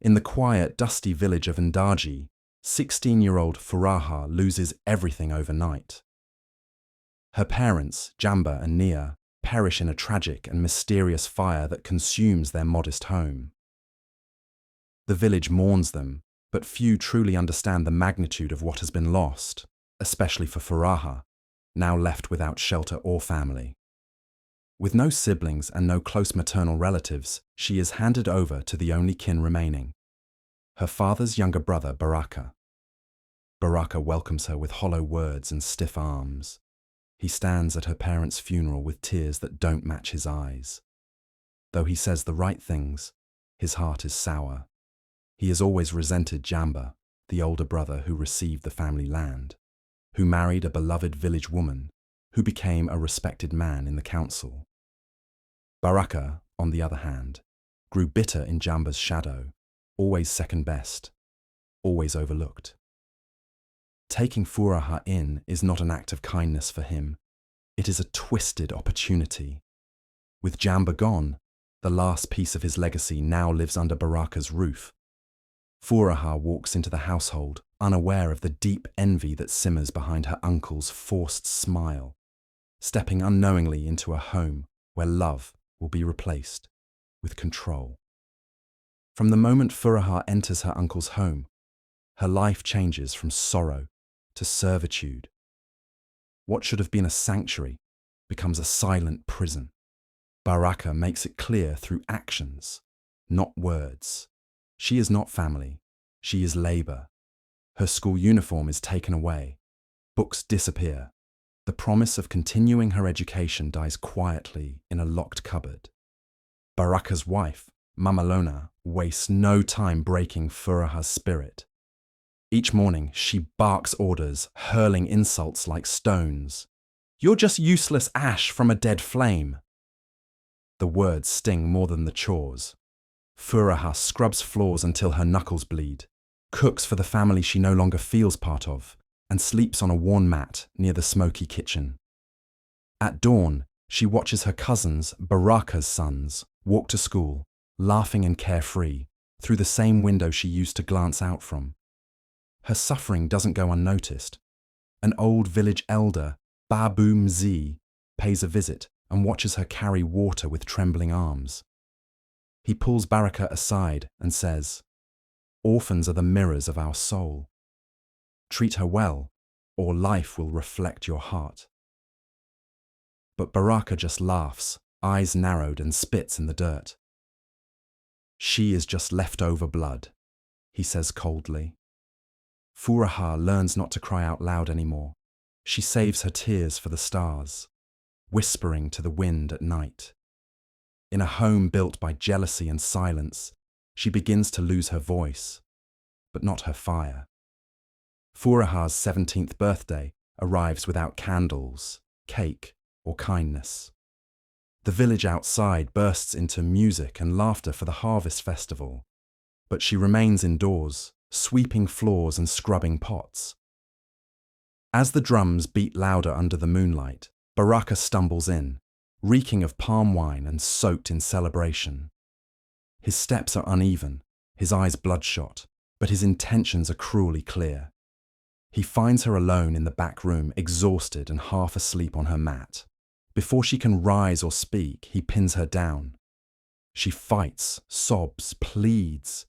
In the quiet, dusty village of Ndaji, 16-year-old Furaha loses everything overnight. Her parents, Jamba and Nia, perish in a tragic and mysterious fire that consumes their modest home. The village mourns them, but few truly understand the magnitude of what has been lost, especially for Furaha, now left without shelter or family. With no siblings and no close maternal relatives, she is handed over to the only kin remaining, her father's younger brother, Baraka. Baraka welcomes her with hollow words and stiff arms. He stands at her parents' funeral with tears that don't match his eyes. Though he says the right things, his heart is sour. He has always resented Jamba, the older brother who received the family land, who married a beloved village woman, who became a respected man in the council. Baraka, on the other hand, grew bitter in Jamba's shadow, always second best, always overlooked. Taking Furaha in is not an act of kindness for him. It is a twisted opportunity. With Jamba gone, the last piece of his legacy now lives under Baraka's roof. Furaha walks into the household, unaware of the deep envy that simmers behind her uncle's forced smile, stepping unknowingly into a home where love will be replaced with control. From the moment Furaha enters her uncle's home, her life changes from sorrow to servitude. What should have been a sanctuary becomes a silent prison. Baraka makes it clear through actions, not words. She is not family, she is labor. Her school uniform is taken away, books disappear. The promise of continuing her education dies quietly in a locked cupboard. Baraka's wife, Mamalona, wastes no time breaking Furaha's spirit. Each morning, she barks orders, hurling insults like stones. "You're just useless ash from a dead flame." The words sting more than the chores. Furaha scrubs floors until her knuckles bleed, cooks for the family she no longer feels part of, and sleeps on a worn mat near the smoky kitchen. At dawn, she watches her cousins, Baraka's sons, walk to school, laughing and carefree, through the same window she used to glance out from. Her suffering doesn't go unnoticed. An old village elder, Babu Mzi, pays a visit and watches her carry water with trembling arms. He pulls Baraka aside and says, "Orphans are the mirrors of our soul. Treat her well, or life will reflect your heart." But Baraka just laughs, eyes narrowed, and spits in the dirt. "She is just leftover blood," he says coldly. Furaha learns not to cry out loud anymore. She saves her tears for the stars, whispering to the wind at night. In a home built by jealousy and silence, she begins to lose her voice, but not her fire. Furaha's 17th birthday arrives without candles, cake, or kindness. The village outside bursts into music and laughter for the harvest festival, but she remains indoors, sweeping floors and scrubbing pots. As the drums beat louder under the moonlight, Baraka stumbles in, reeking of palm wine and soaked in celebration. His steps are uneven, his eyes bloodshot, but his intentions are cruelly clear. He finds her alone in the back room, exhausted and half asleep on her mat. Before she can rise or speak, he pins her down. She fights, sobs, pleads,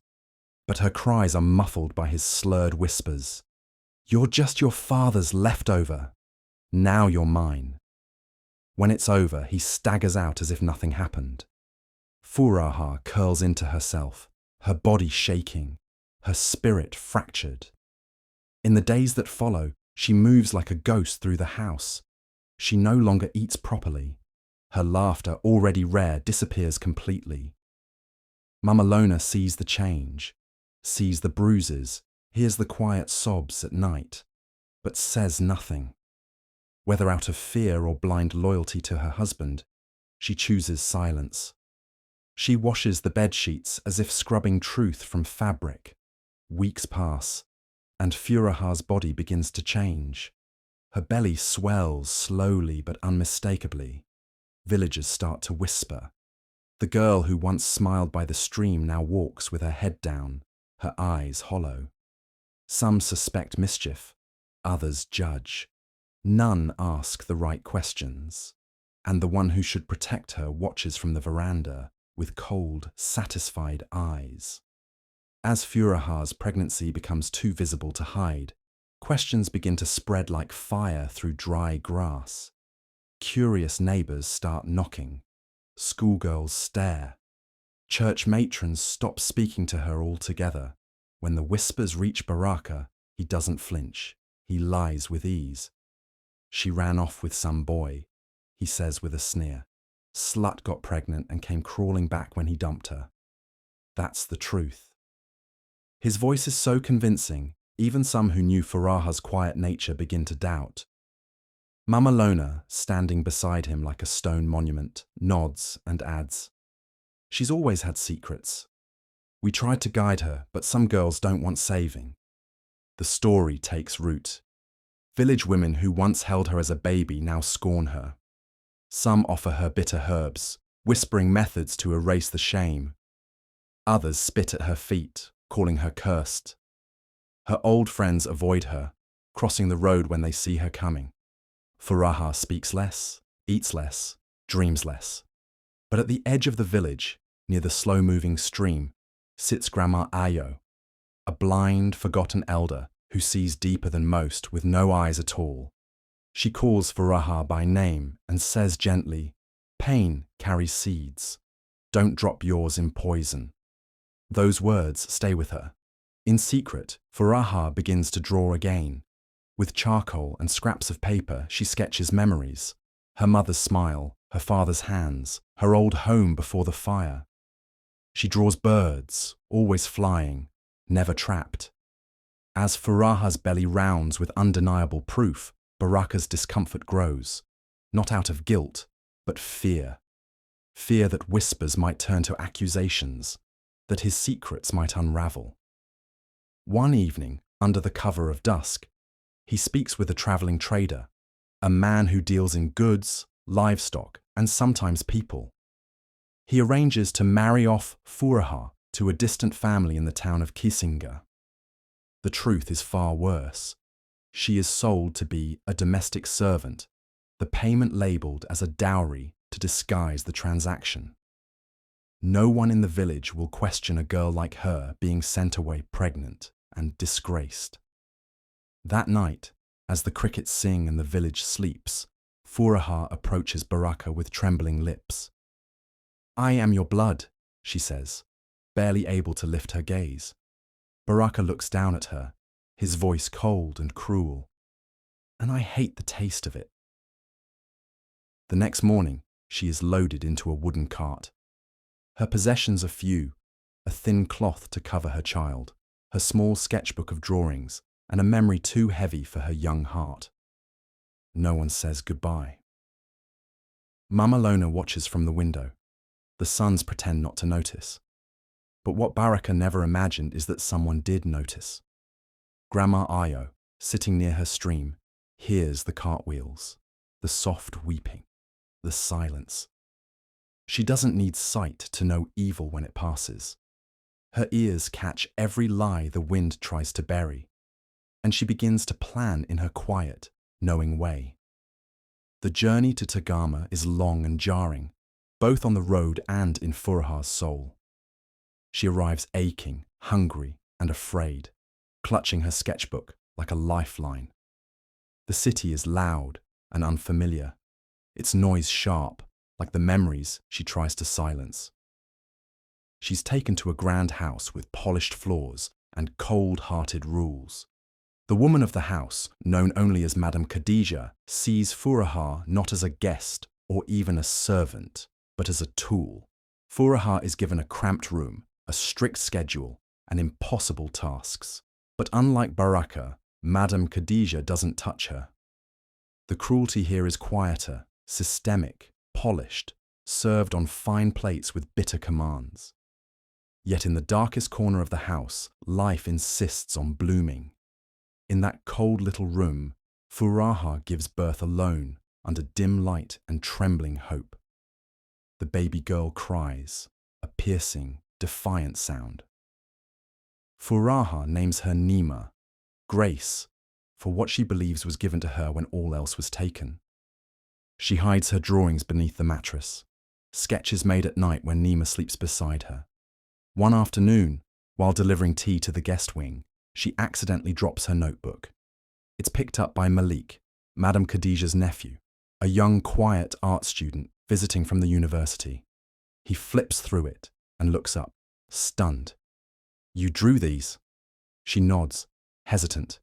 but her cries are muffled by his slurred whispers. "You're just your father's leftover. Now you're mine." When it's over, he staggers out as if nothing happened. Furaha curls into herself, her body shaking, her spirit fractured. In the days that follow, she moves like a ghost through the house. She no longer eats properly. Her laughter, already rare, disappears completely. Mamalona sees the change, sees the bruises, hears the quiet sobs at night, but says nothing. Whether out of fear or blind loyalty to her husband, she chooses silence. She washes the bedsheets as if scrubbing truth from fabric. Weeks pass, and Furaha's body begins to change. Her belly swells slowly but unmistakably. Villagers start to whisper. The girl who once smiled by the stream now walks with her head down, her eyes hollow. Some suspect mischief, others judge. None ask the right questions, and the one who should protect her watches from the veranda with cold, satisfied eyes. As Furaha's pregnancy becomes too visible to hide, questions begin to spread like fire through dry grass. Curious neighbors start knocking. Schoolgirls stare. Church matrons stop speaking to her altogether. When the whispers reach Baraka, he doesn't flinch. He lies with ease. She ran off with some boy, he says with a sneer. Slut got pregnant and came crawling back when he dumped her. That's the truth. His voice is so convincing, even some who knew Furaha's quiet nature begin to doubt. Mama Lona, standing beside him like a stone monument, nods and adds, "She's always had secrets. We tried to guide her, but some girls don't want saving." The story takes root. Village women who once held her as a baby now scorn her. Some offer her bitter herbs, whispering methods to erase the shame. Others spit at her feet, calling her cursed. Her old friends avoid her, crossing the road when they see her coming. Furaha speaks less, eats less, dreams less. But at the edge of the village, near the slow-moving stream, sits Grandma Ayo, a blind, forgotten elder who sees deeper than most with no eyes at all. She calls Furaha by name and says gently, "Pain carries seeds. Don't drop yours in poison." Those words stay with her. In secret, Furaha begins to draw again. With charcoal and scraps of paper, she sketches memories. Her mother's smile, her father's hands, her old home before the fire. She draws birds, always flying, never trapped. As Furaha's belly rounds with undeniable proof, Baraka's discomfort grows, not out of guilt, but fear. Fear that whispers might turn to accusations, that his secrets might unravel. One evening, under the cover of dusk, he speaks with a traveling trader, a man who deals in goods, livestock, and sometimes people. He arranges to marry off Furaha to a distant family in the town of Kisinga. The truth is far worse. She is sold to be a domestic servant, the payment labelled as a dowry to disguise the transaction. No one in the village will question a girl like her being sent away pregnant and disgraced. That night, as the crickets sing and the village sleeps, Furaha approaches Baraka with trembling lips. "I am your blood," she says, barely able to lift her gaze. Baraka looks down at her, his voice cold and cruel. "And I hate the taste of it." The next morning, she is loaded into a wooden cart. Her possessions are few: a thin cloth to cover her child, her small sketchbook of drawings, and a memory too heavy for her young heart. No one says goodbye. Mama Lona watches from the window. The sons pretend not to notice. But what Baraka never imagined is that someone did notice. Grandma Ayo, sitting near her stream, hears the cartwheels, the soft weeping, the silence. She doesn't need sight to know evil when it passes. Her ears catch every lie the wind tries to bury, and she begins to plan in her quiet, knowing way. The journey to Tagama is long and jarring, both on the road and in Furaha's soul. She arrives aching, hungry, and afraid, clutching her sketchbook like a lifeline. The city is loud and unfamiliar, its noise sharp, like the memories she tries to silence. She's taken to a grand house with polished floors and cold-hearted rules. The woman of the house, known only as Madame Khadija, sees Furaha not as a guest or even a servant, but as a tool. Furaha is given a cramped room, a strict schedule, and impossible tasks. But unlike Baraka, Madame Khadija doesn't touch her. The cruelty here is quieter, systemic, polished, served on fine plates with bitter commands. Yet in the darkest corner of the house, life insists on blooming. In that cold little room, Furaha gives birth alone, under dim light and trembling hope. The baby girl cries, a piercing, defiant sound. Furaha names her Neema, grace, for what she believes was given to her when all else was taken. She hides her drawings beneath the mattress, sketches made at night when Neema sleeps beside her. One afternoon, while delivering tea to the guest wing, she accidentally drops her notebook. It's picked up by Malik, Madame Khadijah's nephew, a young, quiet art student visiting from the university. He flips through it and looks up, stunned. "You drew these?" She nods, hesitant.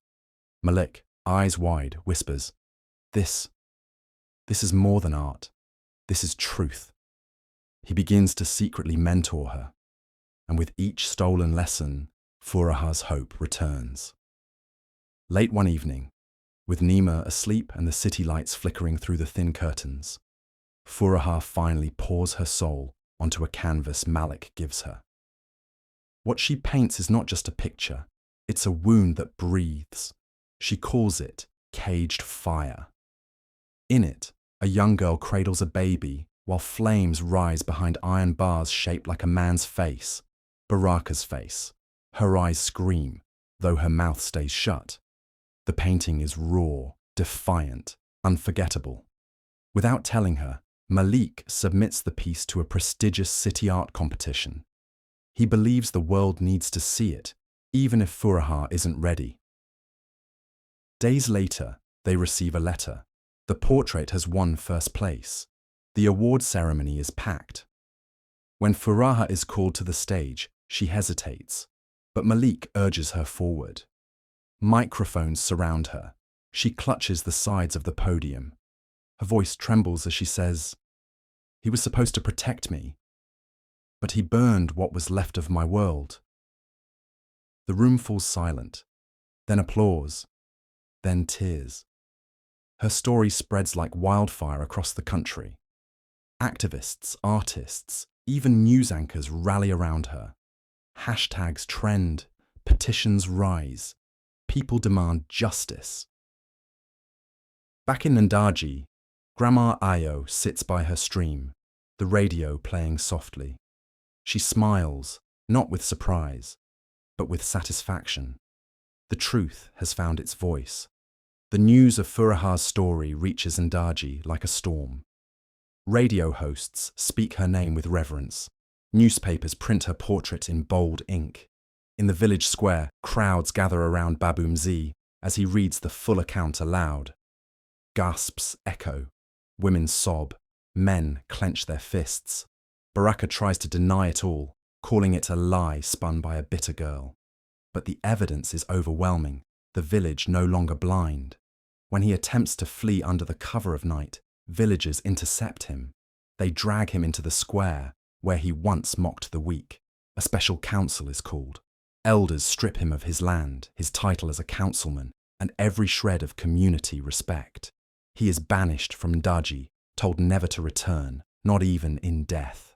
Malik, eyes wide, whispers, This is more than art. This is truth." He begins to secretly mentor her, and with each stolen lesson, Furaha's hope returns. Late one evening, with Neema asleep and the city lights flickering through the thin curtains, Furaha finally pours her soul onto a canvas Malik gives her. What she paints is not just a picture, it's a wound that breathes. She calls it caged fire. In it, a young girl cradles a baby while flames rise behind iron bars shaped like a man's face, Baraka's face. Her eyes scream, though her mouth stays shut. The painting is raw, defiant, unforgettable. Without telling her, Malik submits the piece to a prestigious city art competition. He believes the world needs to see it, even if Furaha isn't ready. Days later, they receive a letter. The portrait has won first place. The award ceremony is packed. When Furaha is called to the stage, she hesitates, but Malik urges her forward. Microphones surround her. She clutches the sides of the podium. Her voice trembles as she says, "He was supposed to protect me, but he burned what was left of my world." The room falls silent, then applause, then tears. Her story spreads like wildfire across the country. Activists, artists, even news anchors rally around her. Hashtags trend, petitions rise. People demand justice. Back in Nandaji, Grandma Ayo sits by her stream, the radio playing softly. She smiles, not with surprise, but with satisfaction. The truth has found its voice. The news of Furaha's story reaches Nandaji like a storm. Radio hosts speak her name with reverence. Newspapers print her portrait in bold ink. In the village square, crowds gather around Babu Mzee as he reads the full account aloud. Gasps echo. Women sob. Men clench their fists. Baraka tries to deny it all, calling it a lie spun by a bitter girl. But the evidence is overwhelming, the village no longer blind. When he attempts to flee under the cover of night, villagers intercept him. They drag him into the square, where he once mocked the weak. A special council is called. Elders strip him of his land, his title as a councilman, and every shred of community respect. He is banished from Daji, told never to return, not even in death.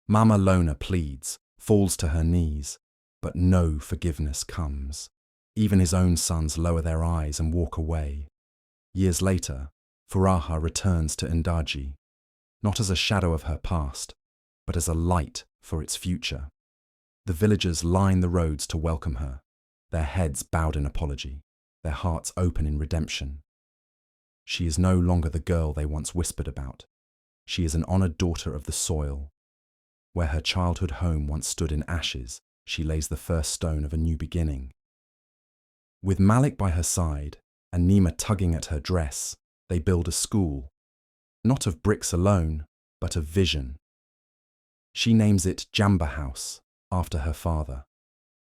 Mama Lona pleads, falls to her knees, but no forgiveness comes. Even his own sons lower their eyes and walk away. Years later, Furaha returns to Ndaji, not as a shadow of her past, but as a light for its future. The villagers line the roads to welcome her, their heads bowed in apology, their hearts open in redemption. She is no longer the girl they once whispered about. She is an honored daughter of the soil. Where her childhood home once stood in ashes, she lays the first stone of a new beginning. With Malik by her side and Neema tugging at her dress, they build a school, not of bricks alone, but of vision. She names it Jamba House, after her father,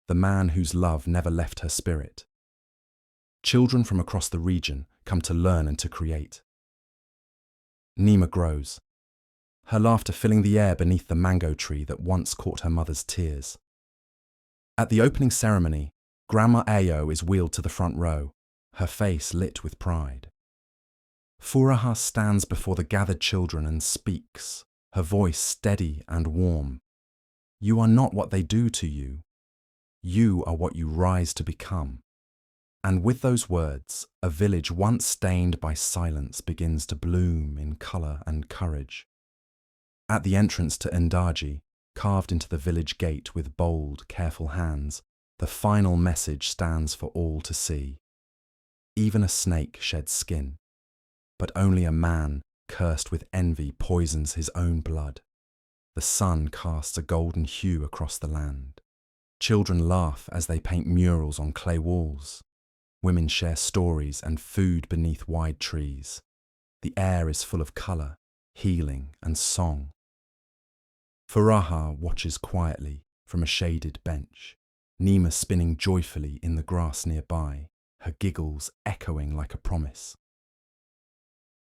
the man whose love never left her spirit. Children from across the region come to learn and to create. Neema grows, her laughter filling the air beneath the mango tree that once caught her mother's tears. At the opening ceremony, Grandma Ayo is wheeled to the front row, her face lit with pride. Furaha stands before the gathered children and speaks, her voice steady and warm. You are not what they do to you. You are what you rise to become. And with those words, a village once stained by silence begins to bloom in colour and courage. At the entrance to Ndaji, carved into the village gate with bold, careful hands, the final message stands for all to see. Even a snake sheds skin, but only a man cursed with envy poisons his own blood. The sun casts a golden hue across the land. Children laugh as they paint murals on clay walls. Women share stories and food beneath wide trees. The air is full of colour, healing and song. Furaha watches quietly from a shaded bench, Neema spinning joyfully in the grass nearby, her giggles echoing like a promise.